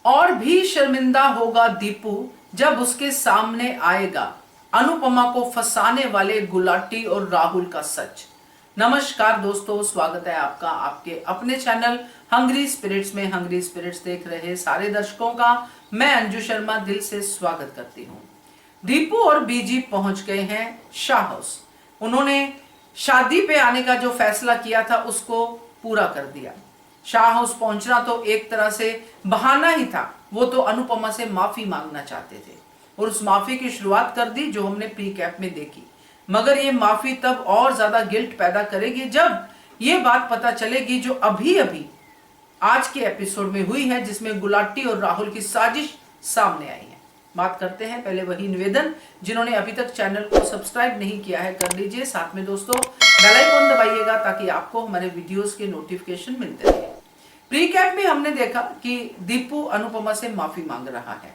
और भी शर्मिंदा होगा दीपू जब उसके सामने आएगा अनुपमा को फंसाने वाले गुलाटी और राहुल का सच। नमस्कार दोस्तों, स्वागत है आपका आपके अपने चैनल हंग्री स्पिरिट्स में। हंग्री स्पिरिट्स देख रहे सारे दर्शकों का मैं अंजू शर्मा दिल से स्वागत करती हूँ। दीपू और बीजी पहुंच गए हैं शाह हाउस। उन्होंने शादी पे आने का जो फैसला किया था उसको पूरा कर दिया। शाह हाउस पहुंचना तो एक तरह से बहाना ही था। वो तो अनुपमा से माफी मांगना चाहते थे और उस माफी की शुरुआत कर दी जो हमने प्री कैप में देखी। मगर ये माफी तब और ज्यादा गिल्ट पैदा करेगी जब ये बात पता चलेगी जो अभी अभी आज के एपिसोड में हुई है, जिसमें गुलाटी और राहुल की साजिश सामने आई है। बात करते हैं पहले वही निवेदन, जिन्होंने अभी तक चैनल को सब्सक्राइब नहीं किया है कर लीजिए। साथ में दोस्तों बेल आइकन दबाइएगा ताकि आपको हमारे वीडियोस के नोटिफिकेशन मिलते रहे। प्री कैप में हमने देखा कि दीपू अनुपमा से माफी मांग रहा है।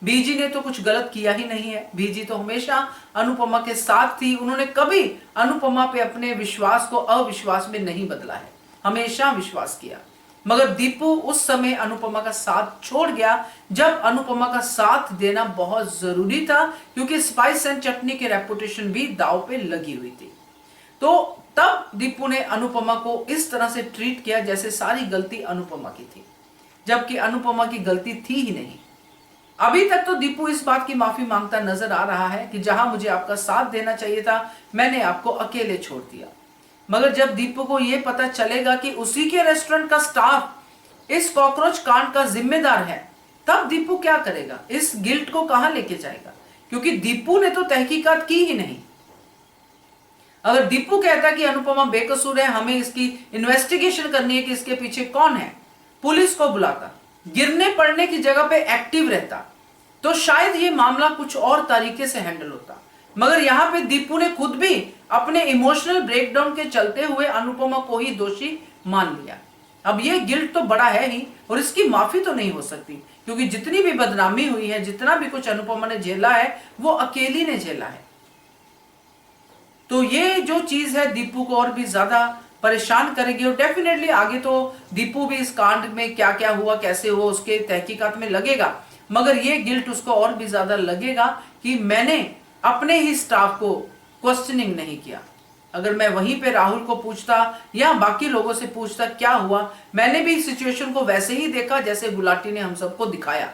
बीजी ने तो कुछ गलत किया ही नहीं है। बीजी तो हमेशा अनुपमा के साथ थी। उन्होंने कभी अनुपमा पे अपने विश्वास को अविश्वास में नहीं बदला है, हमेशा विश्वास किया। मगर दीपू उस समय अनुपमा का साथ छोड़ गया जब अनुपमा का साथ देना बहुत जरूरी था, क्योंकि स्पाइस एंड चटनी की रेपुटेशन भी दांव पे लगी हुई थी। तो तब दीपू ने अनुपमा को इस तरह से ट्रीट किया जैसे सारी गलती अनुपमा की थी, जबकि अनुपमा की गलती थी ही नहीं। अभी तक तो दीपू इस बात की माफी मांगता नजर आ रहा है कि जहां मुझे आपका साथ देना चाहिए था मैंने आपको अकेले छोड़ दिया। मगर जब दीपू को यह पता चलेगा कि उसी के रेस्टोरेंट का स्टाफ इस कॉकरोच कांड का जिम्मेदार है, तब दीपू क्या करेगा? इस गिल्ट को कहां लेके जाएगा? क्योंकि दीपू ने तो तहकीकात की ही नहीं। अगर दीपू कहता कि अनुपमा बेकसूर है, हमें इसकी इन्वेस्टिगेशन करनी है कि इसके पीछे कौन है, पुलिस को बुलाता, गिरने पड़ने की जगह पे एक्टिव रहता, तो शायद ये मामला कुछ और तरीके से हैंडल होता। मगर यहां पे दीपू ने खुद भी अपने इमोशनल ब्रेकडाउन के चलते हुए अनुपमा को ही दोषी मान लिया। अब ये गिल्ट तो बड़ा है ही और इसकी माफी तो नहीं हो सकती, क्योंकि जितनी भी बदनामी हुई है, जितना भी कुछ अनुपमा ने झेला है, वो अकेली ने झेला है। तो ये जो चीज है दीपू को और भी ज्यादा परेशान करेगी और डेफिनेटली आगे तो दीपू भी इस कांड में क्या क्या हुआ, कैसे हुआ, उसके तहकीकात में लगेगा। मगर ये गिल्ट उसको और भी ज्यादा लगेगा कि मैंने अपने ही स्टाफ को क्वेश्चनिंग नहीं किया। अगर मैं वहीं पे राहुल को पूछता या बाकी लोगों से पूछता क्या हुआ, मैंने भी सिचुएशन को वैसे ही देखा जैसे गुलाटी ने हम सबको दिखाया।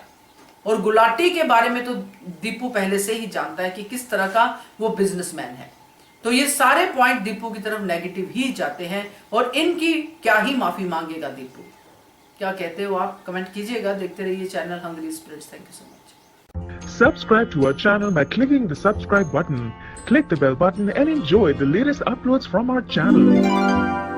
और गुलाटी के बारे में तो दीपू पहले से ही जानता है कि किस तरह का वो बिजनेसमैन है। तो ये सारे पॉइंट दीपू की तरफ नेगेटिव ही जाते हैं और इनकी क्या ही माफी मांगेगा दीपू। क्या कहते हो आप? कमेंट कीजिएगा। देखते रहिए channel hungry spirits. Thank you so much. Subscribe to our channel by clicking the subscribe button. Click the bell button and enjoy the latest uploads from our channel.